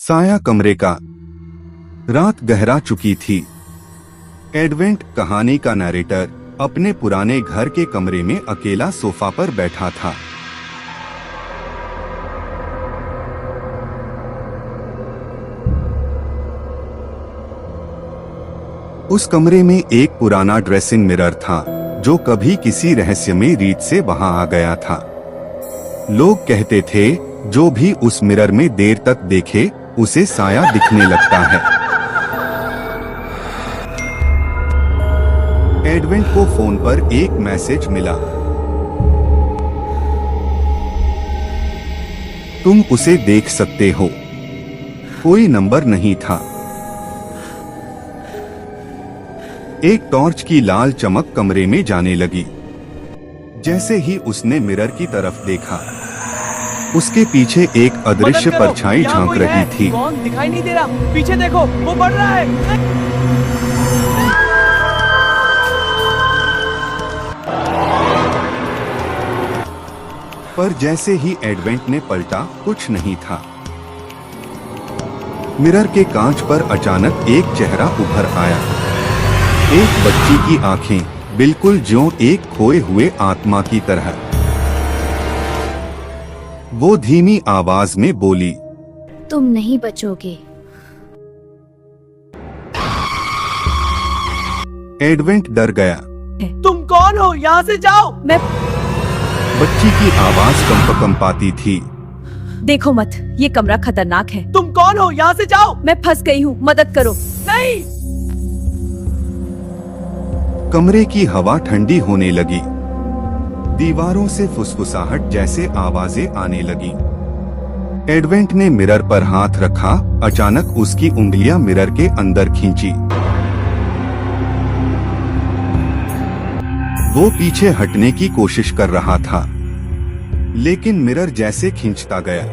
साया कमरे का। रात गहरा चुकी थी। एडवेंट, कहानी का नरेटर, अपने पुराने घर के कमरे में अकेला सोफा पर बैठा था। उस कमरे में एक पुराना ड्रेसिंग मिरर था जो कभी किसी रहस्यमय रीत से वहां आ गया था। लोग कहते थे जो भी उस मिरर में देर तक देखे उसे साया दिखने लगता है। एडवेंट को फोन पर एक मैसेज मिला। तुम उसे देख सकते हो। कोई नंबर नहीं था। एक टॉर्च की लाल चमक कमरे में जाने लगी। जैसे ही उसने मिरर की तरफ देखा, उसके पीछे एक अदृश्य परछाई झांक रही थी। कौन? दिखाई नहीं दे रहा। पीछे देखो, वो बढ़ रहा है। पर जैसे ही एडवेंट ने पलटा, कुछ नहीं था। मिरर के कांच पर अचानक एक चेहरा उभर आया। एक बच्ची की आंखें, बिल्कुल ज्यों एक खोए हुए आत्मा की तरह। वो धीमी आवाज में बोली, तुम नहीं बचोगे। एडवेंट डर गया। तुम कौन हो? यहाँ से जाओ। बच्ची की आवाज कंपाती थी। देखो मत, ये कमरा खतरनाक है। तुम कौन हो? यहाँ से जाओ। मैं फंस गई हूँ, मदद करो। नहीं। कमरे की हवा ठंडी होने लगी। दीवारों से फुसफुसाहट जैसे आवाजें आने लगी। एडवेंट ने मिरर पर हाथ रखा। अचानक उसकी उंगलियां मिरर के अंदर खींची। वो पीछे हटने की कोशिश कर रहा था, लेकिन मिरर जैसे खींचता गया।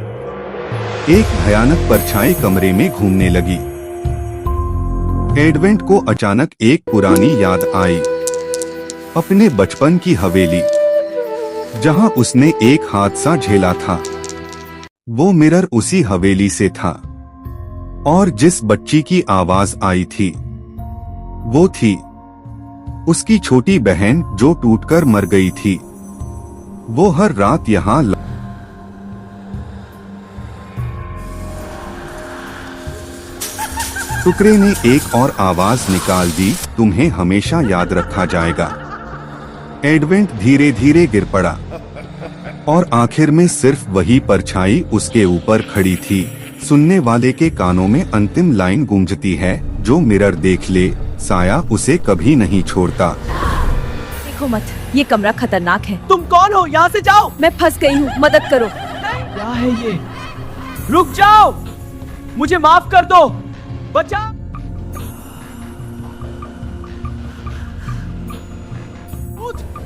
एक भयानक परछाई कमरे में घूमने लगी। एडवेंट को अचानक एक पुरानी याद आई। अपने बचपन की हवेली, जहां उसने एक हादसा झेला था। वो मिरर उसी हवेली से था। और जिस बच्ची की आवाज आई थी, वो थी उसकी छोटी बहन जो टूटकर मर गई थी। वो हर रात यहाँ टुकड़े ने एक और आवाज निकाल दी, तुम्हें हमेशा याद रखा जाएगा। एडवेंट धीरे धीरे गिर पड़ा और आखिर में सिर्फ वही परछाई उसके ऊपर खड़ी थी। सुनने वाले के कानों में अंतिम लाइन गूंजती है, जो मिरर देख ले, साया उसे कभी नहीं छोड़ता। देखो मत, ये कमरा खतरनाक है। तुम कौन हो? यहाँ से जाओ। मैं फंस गई हूँ, मदद करो। क्या है ये? रुक जाओ, मुझे माफ कर दो। बचा।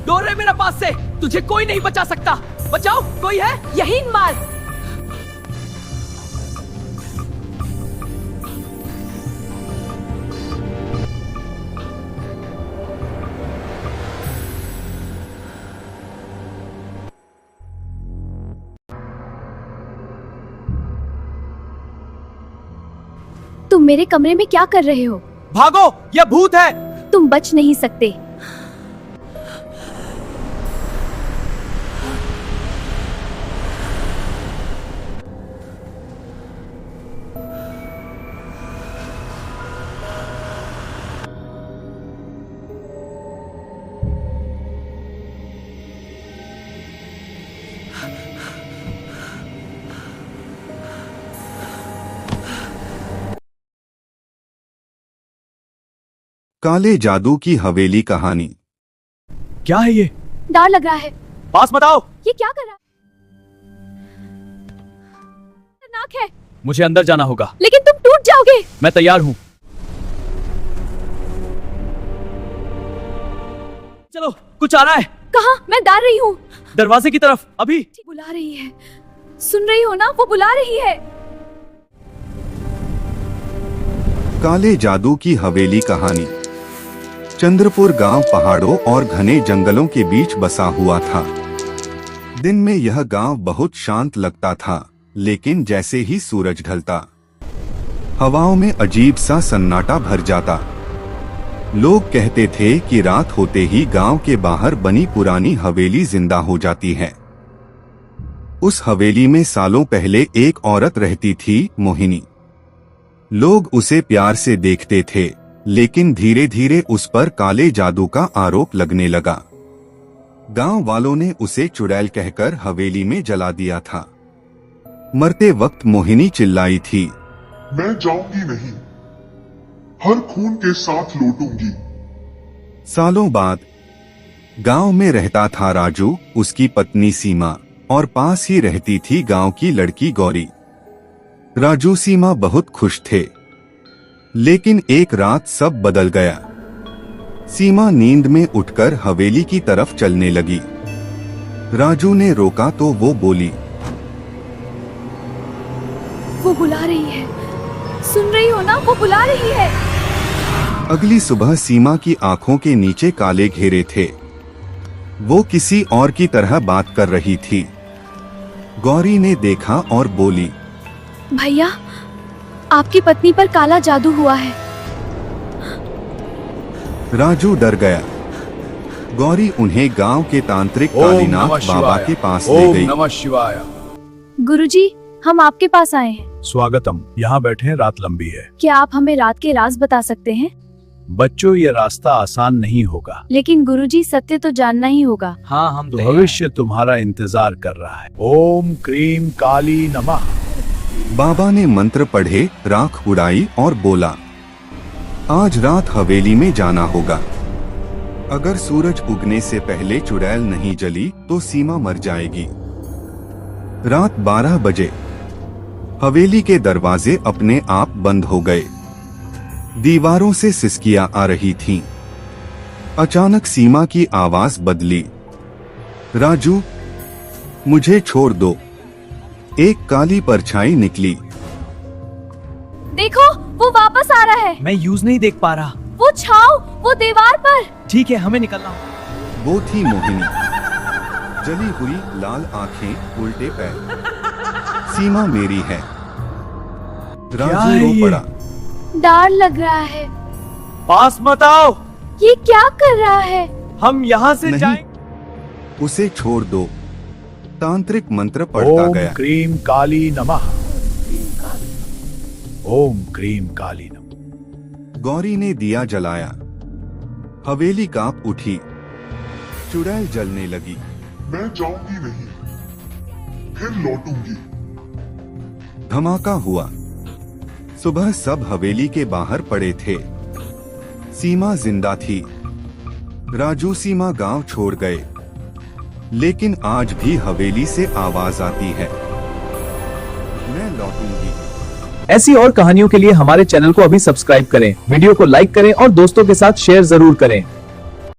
दूर रहे मेरे पास से। तुझे कोई नहीं बचा सकता। बचाओ, कोई है? यही मार। तुम मेरे कमरे में क्या कर रहे हो? भागो, यह भूत है। तुम बच नहीं सकते। काले जादू की हवेली कहानी। क्या है ये? डर लग रहा है। पास मत आओ। ये क्या कर रहा है? खतरनाक है। मुझे अंदर जाना होगा। लेकिन तुम टूट जाओगे। मैं तैयार हूँ। चलो, कुछ आ रहा है। कहाँ? मैं डर रही हूँ। दरवाजे की तरफ। अभी बुला रही है। सुन रही हो ना? वो बुला रही है। काले जादू की हवेली कहानी। चंद्रपुर गांव पहाड़ों और घने जंगलों के बीच बसा हुआ था। दिन में यह गांव बहुत शांत लगता था, लेकिन जैसे ही सूरज ढलता, हवाओं में अजीब सा सन्नाटा भर जाता। लोग कहते थे कि रात होते ही गांव के बाहर बनी पुरानी हवेली जिंदा हो जाती है। उस हवेली में सालों पहले एक औरत रहती थी, मोहिनी। लोग उसे प्यार से देखते थे, लेकिन धीरे धीरे उस पर काले जादू का आरोप लगने लगा। गांव वालों ने उसे चुड़ैल कहकर हवेली में जला दिया था। मरते वक्त मोहिनी चिल्लाई थी, मैं जाऊंगी नहीं, हर खून के साथ लौटूंगी। सालों बाद गांव में रहता था राजू, उसकी पत्नी सीमा, और पास ही रहती थी गांव की लड़की गौरी। राजू सीमा बहुत खुश थे, लेकिन एक रात सब बदल गया। सीमा नींद में उठकर हवेली की तरफ चलने लगी। राजू ने रोका तो वो बोली, वो बुला रही है। सुन रही हो ना, वो बुला रही है। अगली सुबह सीमा की आंखों के नीचे काले घेरे थे। वो किसी और की तरह बात कर रही थी। गौरी ने देखा और बोली, भैया, आपकी पत्नी पर काला जादू हुआ है। राजू डर गया। गौरी उन्हें गांव के तांत्रिक कालीनाथ बाबा के पास ले गई। नमः शिवाय। गुरुजी, हम आपके पास आए हैं। स्वागतम। यहाँ बैठे हैं, रात लंबी है। क्या आप हमें रात के राज बता सकते हैं? बच्चों, ये रास्ता आसान नहीं होगा। लेकिन गुरुजी, सत्य तो जानना ही होगा। हाँ, हम तो भविष्य तुम्हारा इंतजार कर रहा है। ओम क्रीम काली नमः। बाबा ने मंत्र पढ़े, राख उड़ाई और बोला, आज रात हवेली में जाना होगा। अगर सूरज उगने से पहले चुड़ैल नहीं जली तो सीमा मर जाएगी। रात 12 बजे हवेली के दरवाजे अपने आप बंद हो गए। दीवारों से सिसकियां आ रही थीं। अचानक सीमा की आवाज बदली, राजू, मुझे छोड़ दो। एक काली परछाई निकली। देखो, वो वापस आ रहा है। मैं यूज नहीं देख पा रहा। वो छाव, वो दीवार पर। ठीक है, हमें निकलना होगा। वो थी मोहिनी, जली हुई, लाल आंखें, उल्टे पैर। सीमा मेरी है। राजू रो पड़ा। डर लग रहा है। पास मत आओ। ये क्या कर रहा है? हम यहाँ से नहीं। जाएं। उसे छोड़ दो। तांत्रिक मंत्र पढ़ता ओम गया। क्रीम काली नमः। ओम क्रीम काली नमः। गौरी ने दिया जलाया। हवेली कांप उठी। चुड़ैल जलने लगी। मैं जाऊंगी नहीं, फिर लौटूंगी। धमाका हुआ। सुबह सब हवेली के बाहर पड़े थे। सीमा जिंदा थी। राजू सीमा गांव छोड़ गए, लेकिन आज भी हवेली से आवाज आती है, मैं लौटूंगी। ऐसी और कहानियों के लिए हमारे चैनल को अभी सब्सक्राइब करें, वीडियो को लाइक करें और दोस्तों के साथ शेयर जरूर करें।